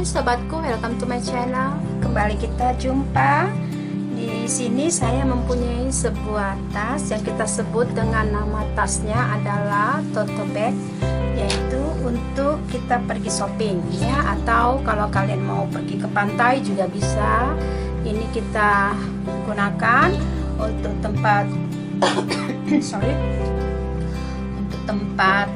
sobatku, welcome to my channel. Kembali kita jumpa. Di sini saya mempunyai sebuah tas yang kita sebut dengan nama tasnya adalah tote bag, yaitu untuk kita pergi shopping ya, atau kalau kalian mau pergi ke pantai juga bisa. Ini kita gunakan untuk tempat untuk tempat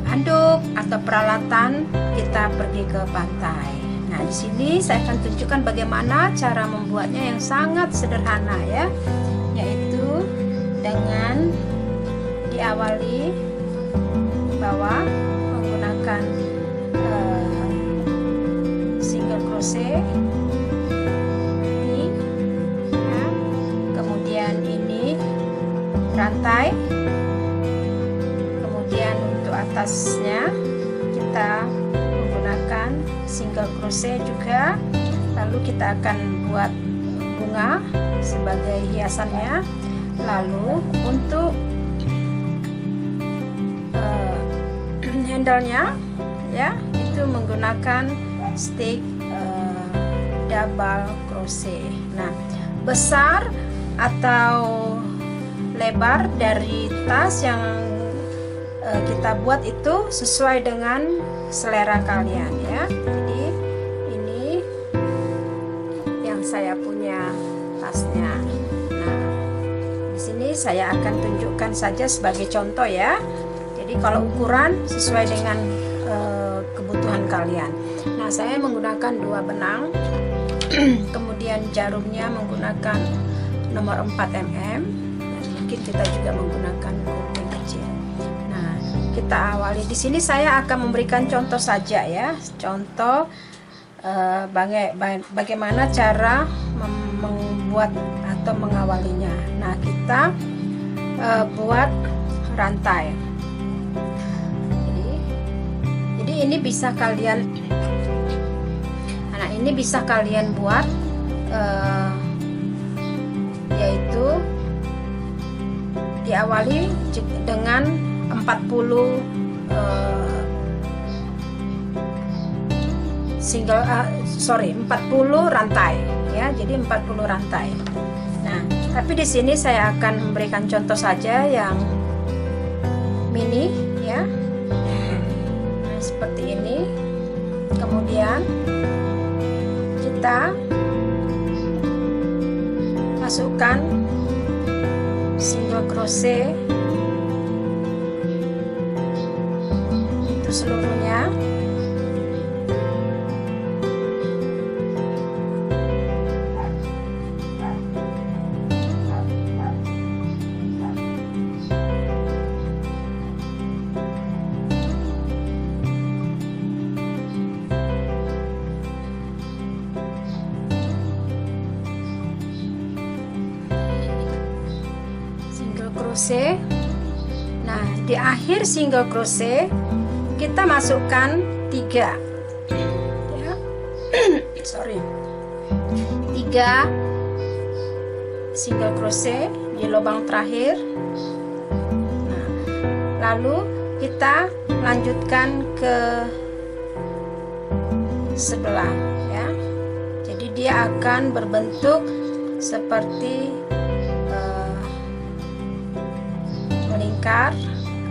handuk atau peralatan kita pergi ke pantai. Nah, di sini saya akan tunjukkan bagaimana cara membuatnya yang sangat sederhana ya, yaitu dengan diawali bawah menggunakan single crochet ini ya. Kemudian ini rantai, atasnya kita menggunakan single crochet juga, lalu kita akan buat bunga sebagai hiasannya. Lalu untuk handle-nya ya, itu menggunakan stick double crochet. Nah, besar atau lebar dari tas yang kita buat itu sesuai dengan selera kalian ya. Jadi ini yang saya punya tasnya. Nah, di sini saya akan tunjukkan saja sebagai contoh ya. Jadi kalau ukuran sesuai dengan kebutuhan kalian. Nah, saya menggunakan 2 benang. Kemudian jarumnya menggunakan nomor 4 mm. Mungkin kita juga menggunakan gunting kecil. Kita awali di sini. Saya akan memberikan contoh saja ya, contoh bagaimana cara membuat atau mengawalinya. Nah, kita buat rantai. Jadi ini bisa kalian, nah ini bisa kalian buat yaitu diawali dengan 40 rantai ya, jadi 40 rantai. Nah, tapi di sini saya akan memberikan contoh saja yang mini ya. Nah, seperti ini. Kemudian kita masukkan single crochet seluruhnya. Single crochet. Nah, di akhir single crochet kita masukkan 3 ya. 3 single crochet di lubang terakhir. Nah, lalu kita lanjutkan ke sebelah ya. Jadi dia akan berbentuk seperti melingkar,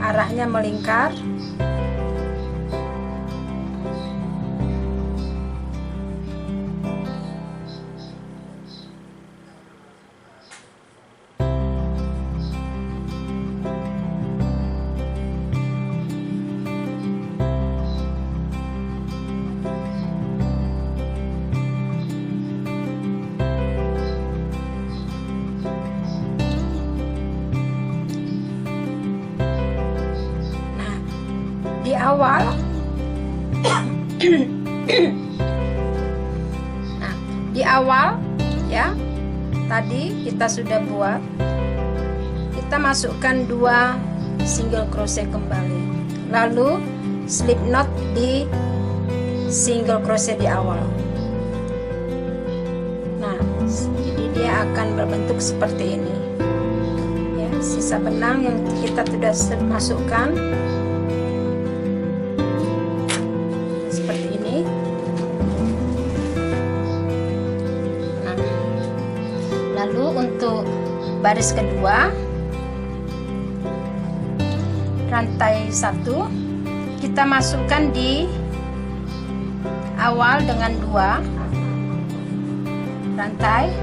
arahnya melingkar. Di awal nah, di awal ya, tadi kita sudah buat, kita masukkan 2 single crochet kembali, lalu slip knot di single crochet di awal. Nah, jadi dia akan berbentuk seperti ini ya. Sisa benang yang kita sudah masukkan seperti ini. baris kedua, rantai 1 kita masukkan di awal dengan 2 rantai,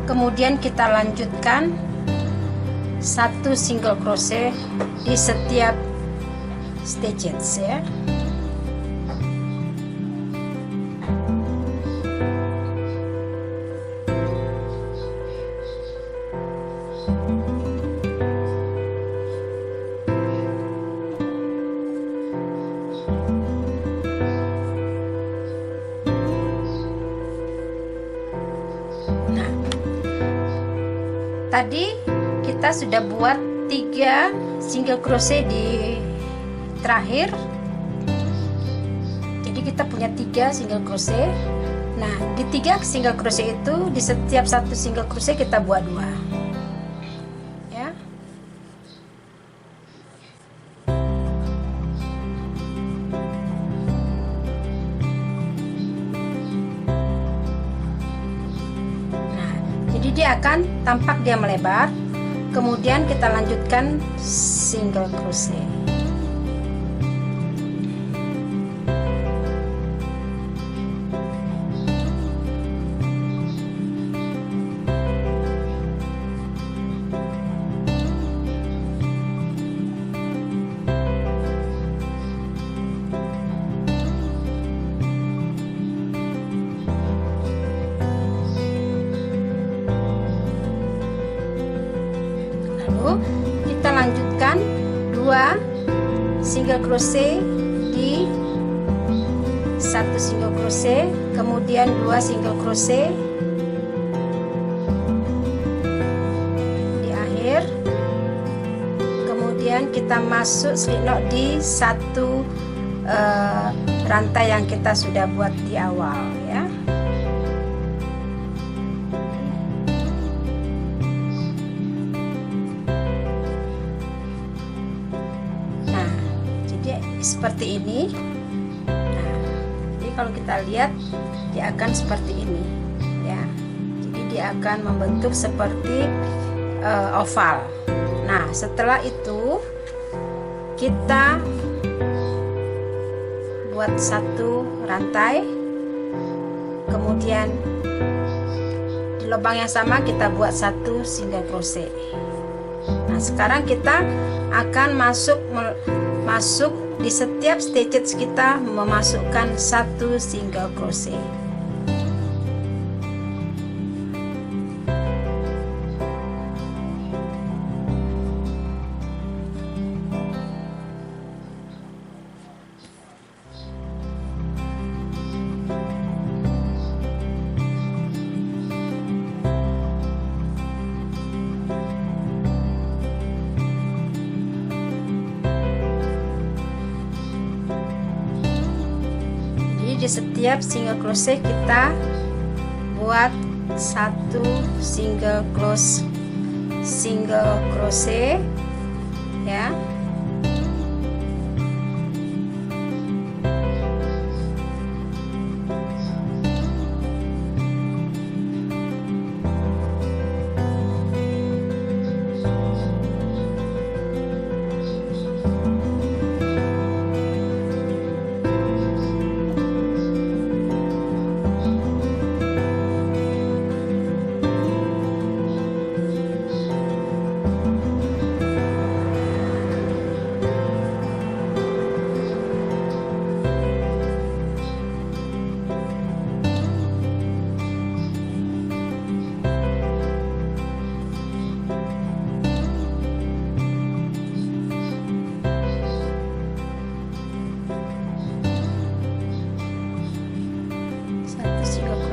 kemudian kita lanjutkan 1 single crochet di setiap stitches ya. Tadi kita sudah buat 3 single crochet di terakhir, jadi kita punya 3 single crochet. Nah, di 3 single crochet itu di setiap 1 single crochet kita buat 2 ya. Jadi dia akan tampak dia melebar, kemudian kita lanjutkan single crochet. Kita lanjutkan 2 single crochet di 1 single crochet, kemudian 2 single crochet di akhir, kemudian kita masuk slip knot di 1 rantai yang kita sudah buat di awal ya. Seperti ini. Nah, jadi kalau kita lihat dia akan seperti ini ya. Jadi dia akan membentuk seperti oval. Nah, setelah itu kita buat 1 rantai, kemudian di lubang yang sama kita buat 1 single crochet. Nah, sekarang kita akan masuk di setiap stitches kita memasukkan 1 single crochet. Di setiap single crochet kita buat 1 single crochet ya.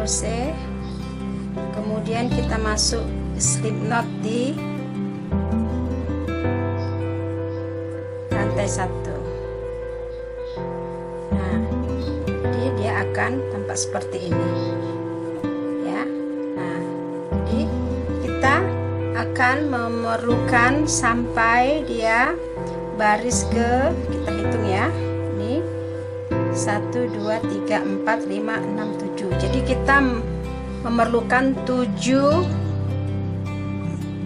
Crochet, kemudian kita masuk slip knot di rantai 1. Nah, jadi dia akan tampak seperti ini ya. Nah, jadi kita akan memerlukan sampai dia baris ke, kita hitung ya, ini 1 2 3 4 5 6 7. Jadi kita memerlukan 7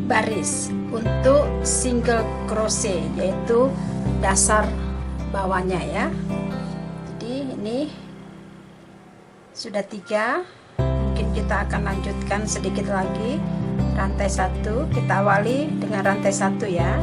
baris untuk single crochet, yaitu dasar bawahnya ya. Jadi ini sudah 3, mungkin kita akan lanjutkan sedikit lagi. Rantai 1 kita awali dengan rantai 1 ya.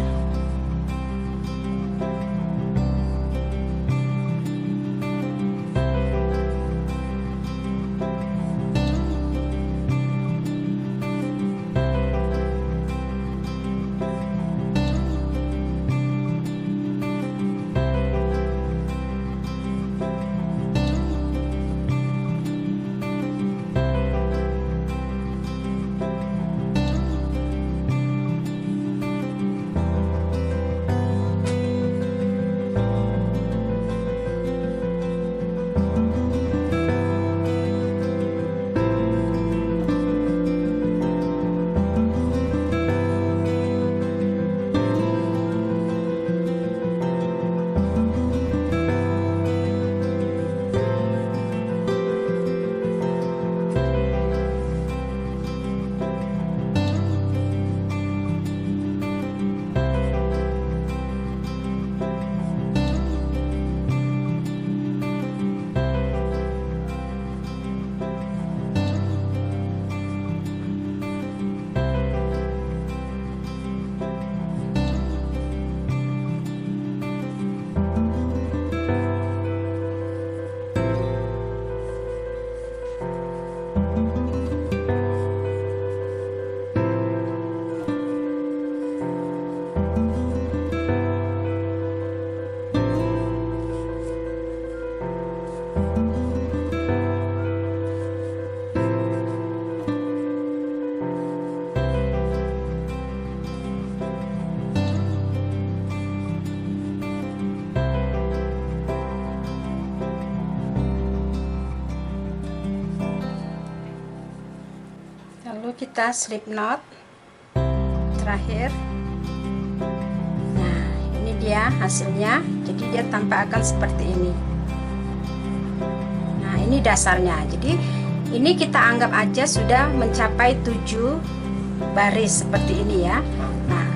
Lalu kita slip knot terakhir. Nah, ini dia hasilnya. Jadi dia tampak akan seperti ini. Nah, ini dasarnya. Jadi ini kita anggap aja sudah mencapai 7 baris seperti ini ya. Nah,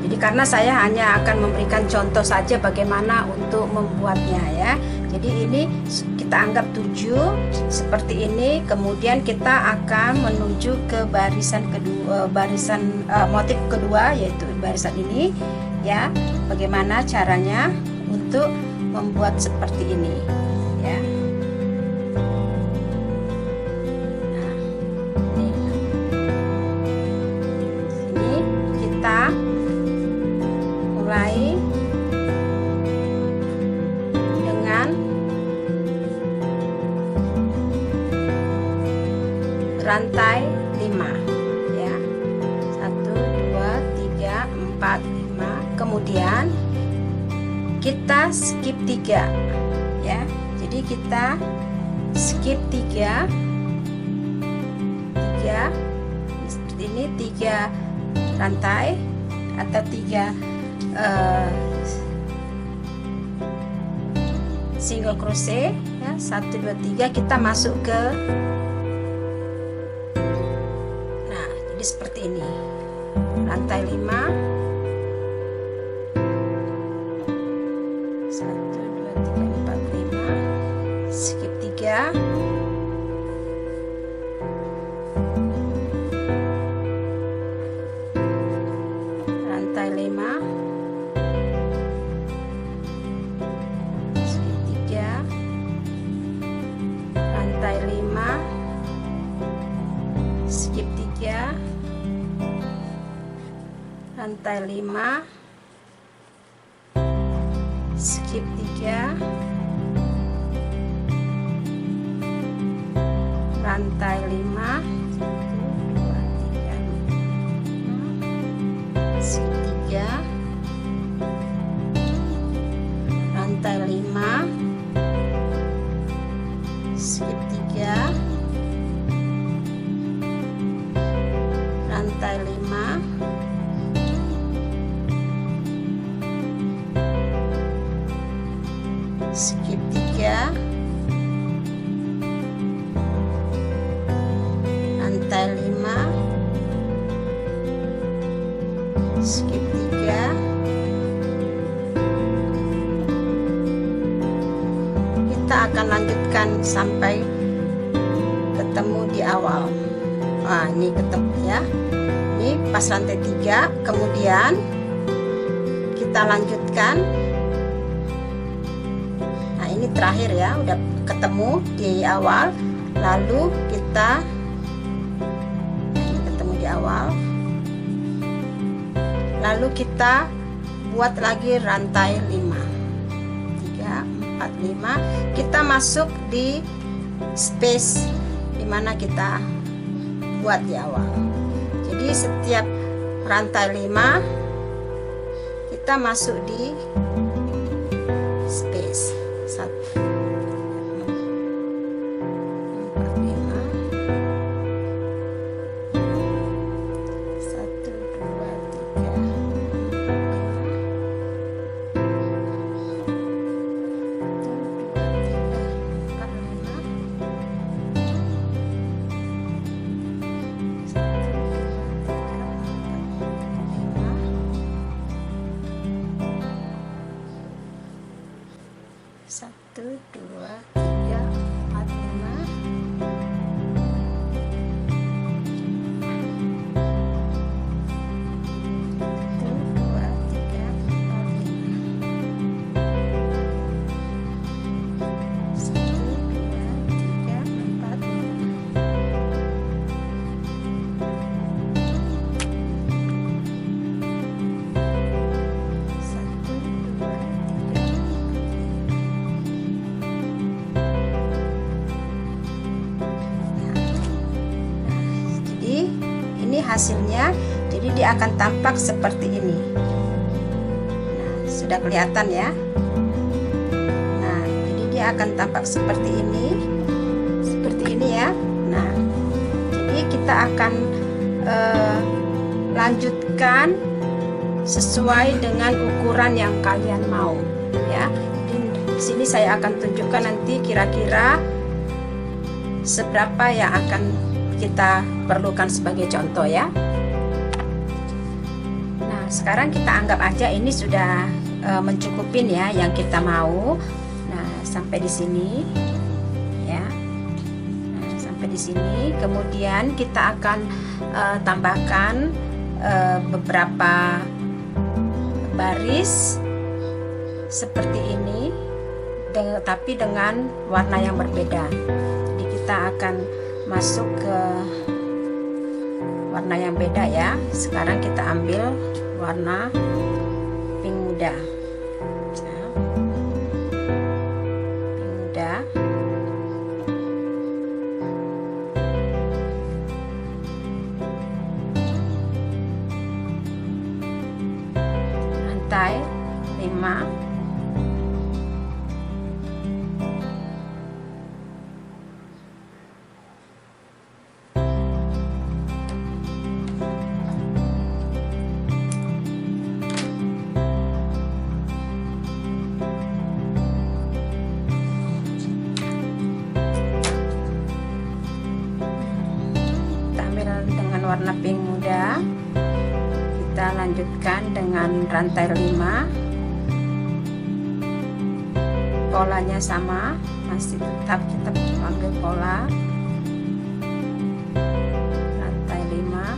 jadi karena saya hanya akan memberikan contoh saja bagaimana untuk membuatnya ya. Jadi ini kita anggap 7 seperti ini. Kemudian kita akan menuju ke barisan kedua, motif kedua, yaitu barisan ini ya. Bagaimana caranya untuk membuat seperti ini ya. Nah, ini kita mulai rantai 5 ya. 1 2 3 4 5. Kemudian kita skip 3 ya. Jadi kita skip 3 seperti ini, 3 rantai atau 3 single crochet ya. 1 2 3 kita masuk ke seperti ini, rantai 5, 1 2 3 4 5, skip 3, rantai 5, skip 3, rantai 5, skip 3, rantai 5, skip 3, rantai 5, 1 2 3 4 skip 3, rantai 5, skip 3, rantai 5, skip 3, rantai 5, lanjutkan sampai ketemu di awal. Nah, ini ketemu ya. Ini pas rantai 3, kemudian kita lanjutkan. Nah, ini terakhir ya, udah ketemu di awal, lalu kita ini ketemu di awal, lalu kita buat lagi rantai 5, 3, 4, 5. Kita masuk di space dimana kita buat di awal. Jadi setiap rantai 5 kita masuk di space 1, 4, 5, 1, 2, 3, 1, 2, 3, 4, 5. Ini hasilnya, jadi dia akan tampak seperti ini. Nah, sudah kelihatan ya. Nah, jadi dia akan tampak seperti ini ya. Nah, jadi kita akan lanjutkan sesuai dengan ukuran yang kalian mau ya. Di sini saya akan tunjukkan nanti kira-kira seberapa yang akan kita perlukan sebagai contoh ya. Nah, sekarang kita anggap aja ini sudah mencukupin ya yang kita mau. Nah, sampai di sini ya. Nah, sampai di sini, kemudian kita akan tambahkan beberapa baris seperti ini, tapi dengan warna yang berbeda. Jadi kita akan masuk ke warna yang beda ya. Sekarang kita ambil warna pink muda. Pink muda. Rantai 5. Warna pink muda, kita lanjutkan dengan rantai 5. Polanya sama, masih tetap kita ambil pola rantai 5.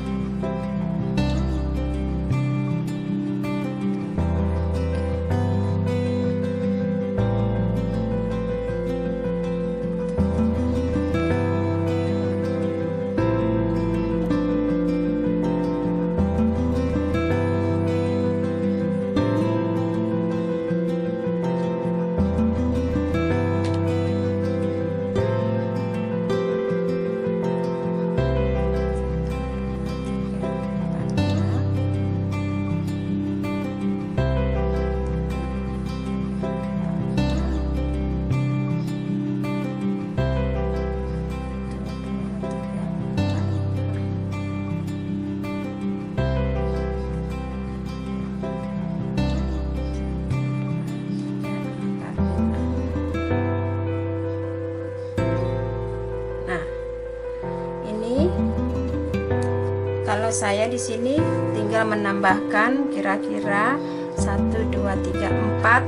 Kalau saya di sini tinggal menambahkan kira-kira 1, 2, 3, 4,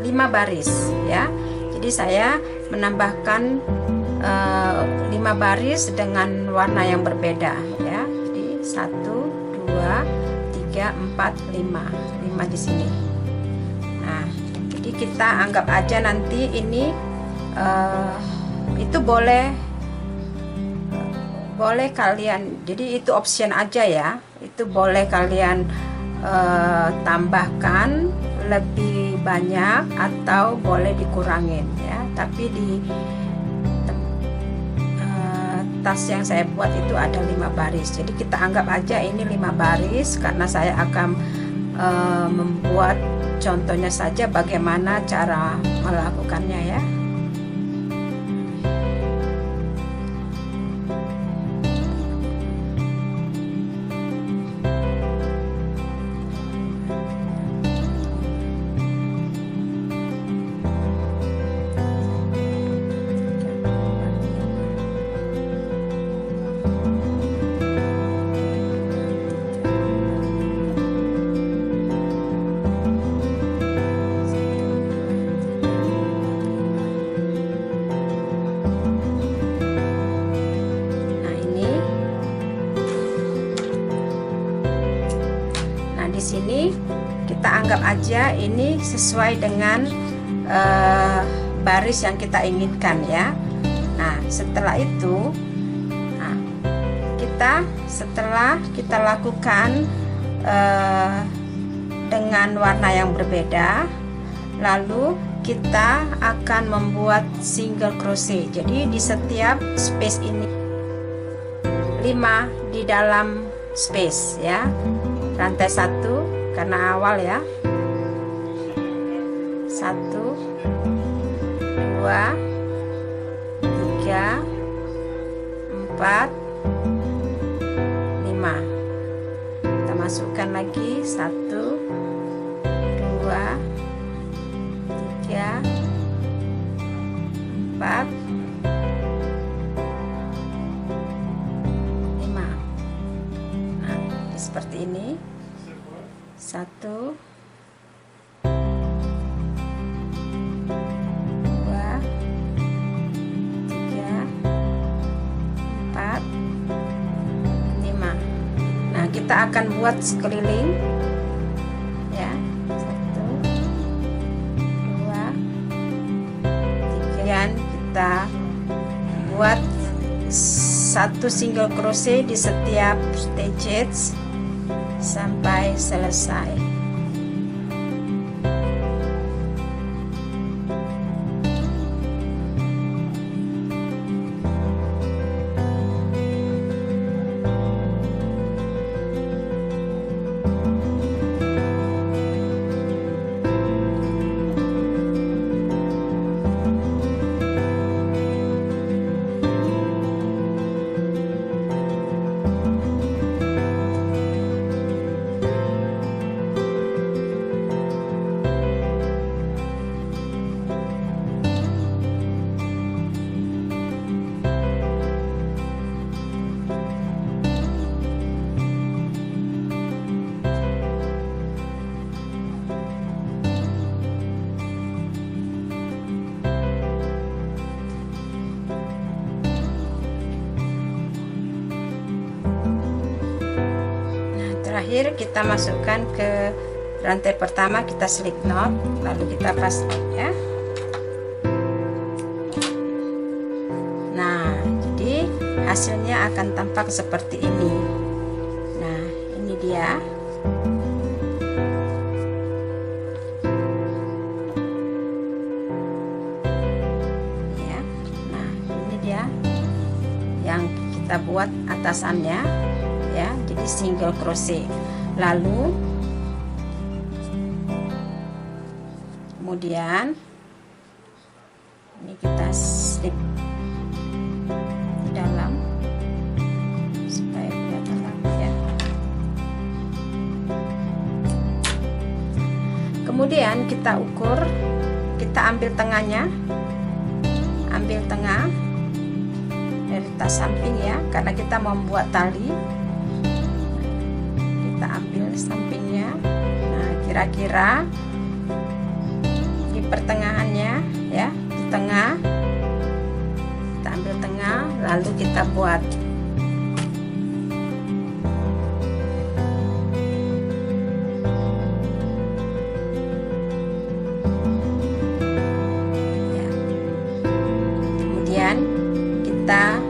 5 baris ya. Jadi saya menambahkan 5 baris dengan warna yang berbeda ya. Jadi 1, 2, 3, 4, 5 di sini. Nah, jadi kita anggap aja nanti ini itu boleh kalian, jadi itu option aja ya, itu boleh kalian tambahkan lebih banyak atau boleh dikurangin ya. Tapi di tas yang saya buat itu ada 5 baris, jadi kita anggap aja ini 5 baris karena saya akan membuat contohnya saja bagaimana cara melakukannya ya. Di sini kita anggap aja ini sesuai dengan baris yang kita inginkan ya. Nah, setelah itu setelah kita lakukan dengan warna yang berbeda, lalu kita akan membuat single crochet. Jadi di setiap space ini 5 di dalam space ya. Rantai 1 karena awal ya. 1, 2, 3, 4, 5. Kita masukkan lagi 1, 2, 3, 4, 5. Nah, seperti ini. 1, 2, 3, 4, 5. Nah, kita akan buat sekeliling ya. 1, 2, 3. Dan kita buat 1 single crochet di setiap stitches sampai selesai. Terakhir kita masukkan ke rantai pertama, kita slip knot, lalu kita pass ya. Nah, jadi hasilnya akan tampak seperti ini. Nah, ini dia. Ya. Nah, ini dia yang kita buat atasannya ya, jadi single crochet. Lalu kemudian ini kita slip di dalam supaya kelihatan rapi ya. Kemudian kita ukur, kita ambil tengahnya, ambil tengah dari tas samping ya, karena kita membuat tali. Kita ambil sampingnya. Nah, kira-kira di pertengahannya ya, di tengah lalu kita buat. Ya. Kemudian kita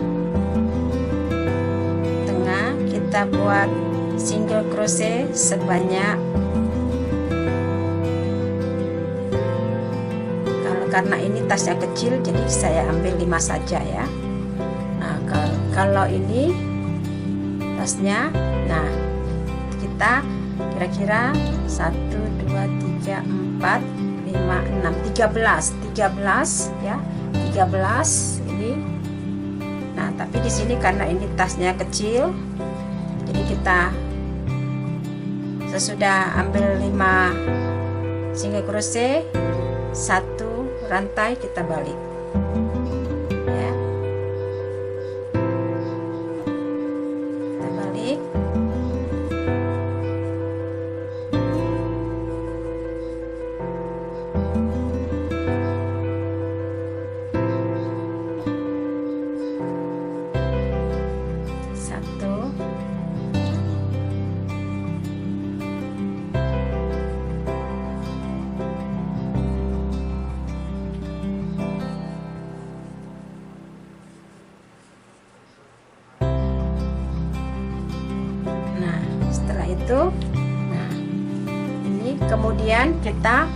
tengah, kita buat single crochet sebanyak, karena ini tasnya kecil jadi saya ambil 5 saja ya. Nah kalau ini tasnya, nah kita kira-kira 1 2 3 4 5 6 13 ya, 13 ini. Nah tapi di sini karena ini tasnya kecil jadi kita sesudah ambil 5 single crochet, 1 rantai kita balik ya, kita balik. Satu, setelah itu, nah ini kemudian kita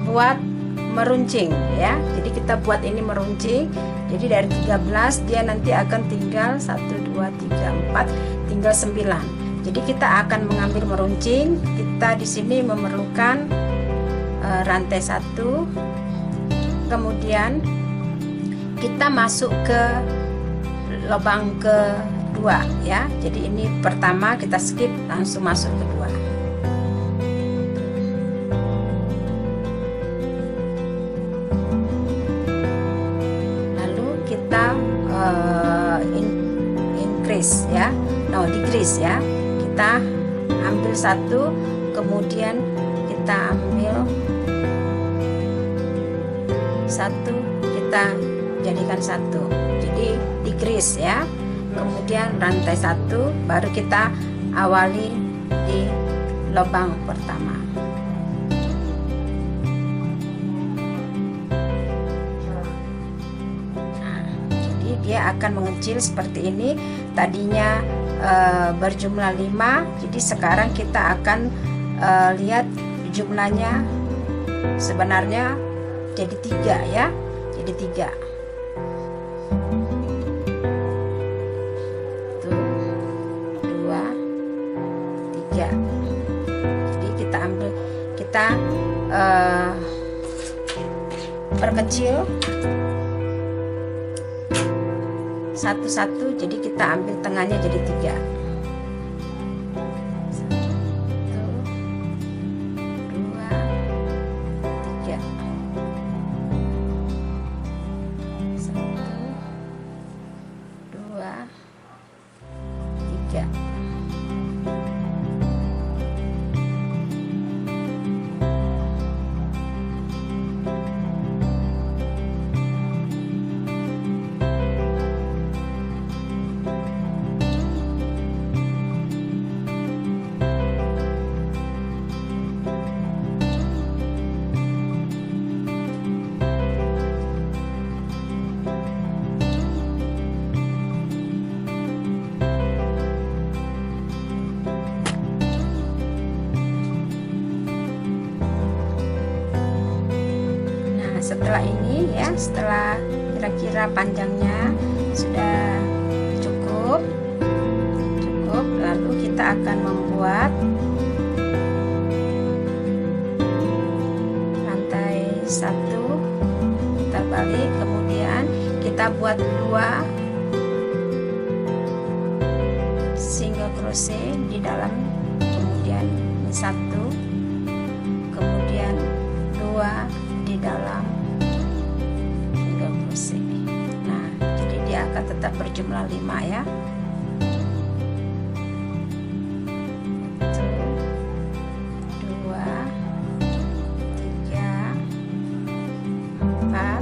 buat meruncing ya. Jadi kita buat ini meruncing. Jadi dari 13 dia nanti akan tinggal 1 2 3 4, tinggal 9. Jadi kita akan mengambil meruncing. Kita di sini memerlukan rantai 1. Kemudian kita masuk ke lubang kedua ya. Jadi ini pertama kita skip, langsung masuk kedua. Lalu kita increase ya, decrease ya. Kita ambil 1, kemudian kita ambil 1, kita jadikan 1. Jadi decrease ya. Kemudian rantai 1, baru kita awali di lubang pertama. Nah, jadi dia akan mengecil seperti ini. Tadinya berjumlah 5, jadi sekarang kita akan lihat jumlahnya sebenarnya jadi 3 ya. Jadi 3. Jadi kita ambil, kita perkecil satu-satu, jadi kita ambil tengahnya jadi 3. 1 2 3. 1 2 3. Setelah ini ya, setelah kira-kira panjangnya sudah cukup, lalu kita akan membuat rantai 1, kita balik, kemudian kita buat 2 single crochet di dalam, kemudian 1, kemudian 2 di dalam single crochet. Nah, jadi dia akan tetap berjumlah 5 ya. 1 2 3 4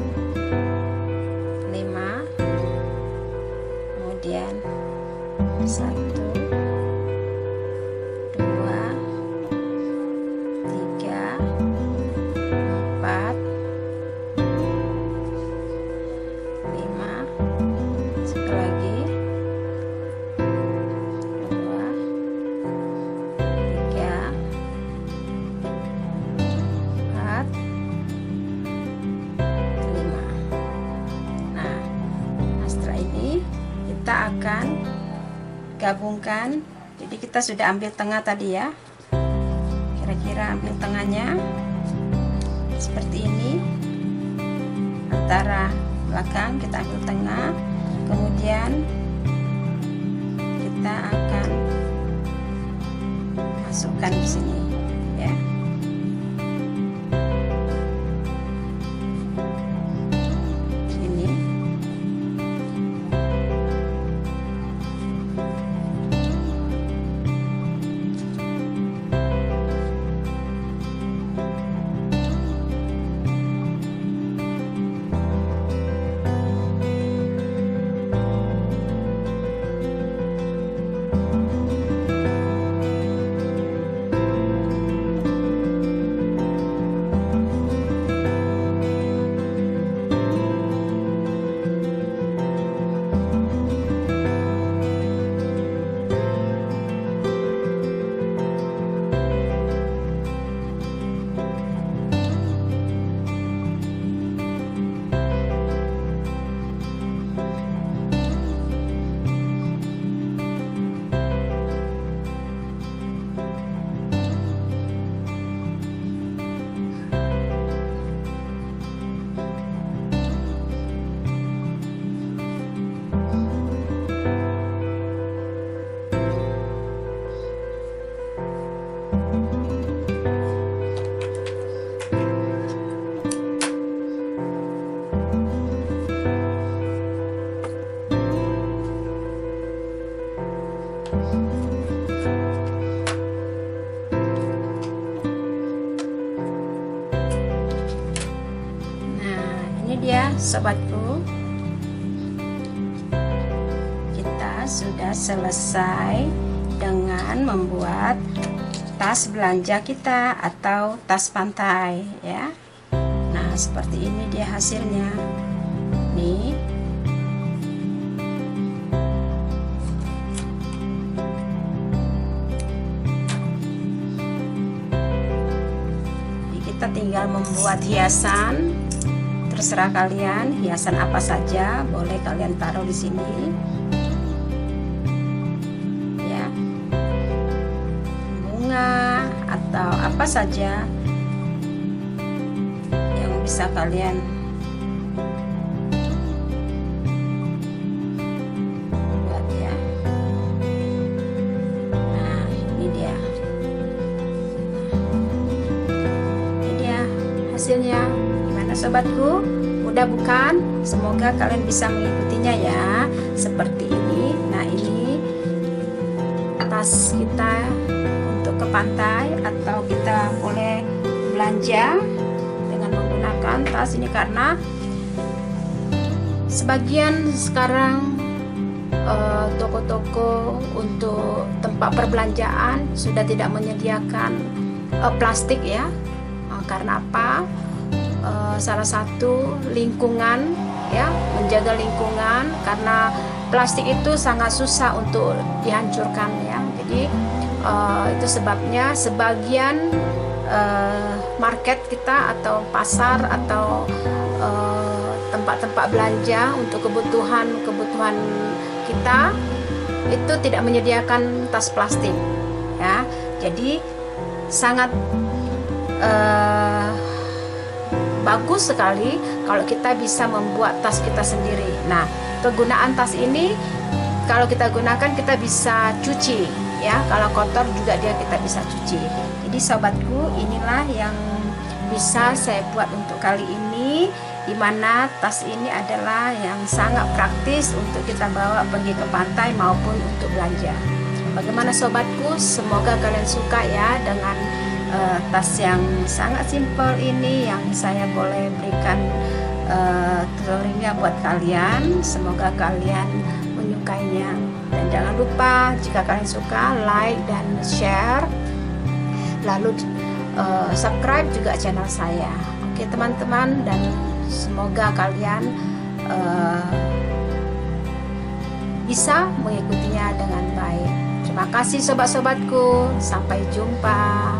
gabungkan. Jadi kita sudah ambil tengah tadi ya, kira-kira ambil tengahnya seperti ini, antara belakang kita ambil tengah, kemudian kita akan masukkan di sini ya. Ini dia sobatku, kita sudah selesai dengan membuat tas belanja kita atau tas pantai ya. Nah seperti ini dia hasilnya nih. Jadi kita tinggal membuat hiasan. Terserah kalian, hiasan apa saja boleh kalian taruh di sini. Ya. Bunga atau apa saja yang bisa kalian buat ya. Nah, ini dia. Ini dia hasilnya. Sobatku, mudah bukan? Semoga kalian bisa mengikutinya ya, seperti ini. Nah ini tas kita untuk ke pantai, atau kita boleh belanja dengan menggunakan tas ini, karena sebagian sekarang toko-toko untuk tempat perbelanjaan sudah tidak menyediakan plastik ya. Karena apa? Salah satu lingkungan ya, menjaga lingkungan, karena plastik itu sangat susah untuk dihancurkan ya. Jadi itu sebabnya sebagian market kita atau pasar atau tempat-tempat belanja untuk kebutuhan kita itu tidak menyediakan tas plastik ya. Jadi sangat bagus sekali kalau kita bisa membuat tas kita sendiri. Nah, penggunaan tas ini kalau kita gunakan kita bisa cuci ya. Kalau kotor juga kita bisa cuci. Jadi sobatku, inilah yang bisa saya buat untuk kali ini, dimana tas ini adalah yang sangat praktis untuk kita bawa pergi ke pantai maupun untuk belanja. Bagaimana sobatku? Semoga kalian suka ya dengan tas yang sangat simpel ini yang saya boleh berikan tutorialnya buat kalian. Semoga kalian menyukainya, dan jangan lupa jika kalian suka like dan share, lalu subscribe juga channel saya. Oke teman-teman, dan semoga kalian bisa mengikutinya dengan baik. Terima kasih sobat-sobatku, sampai jumpa.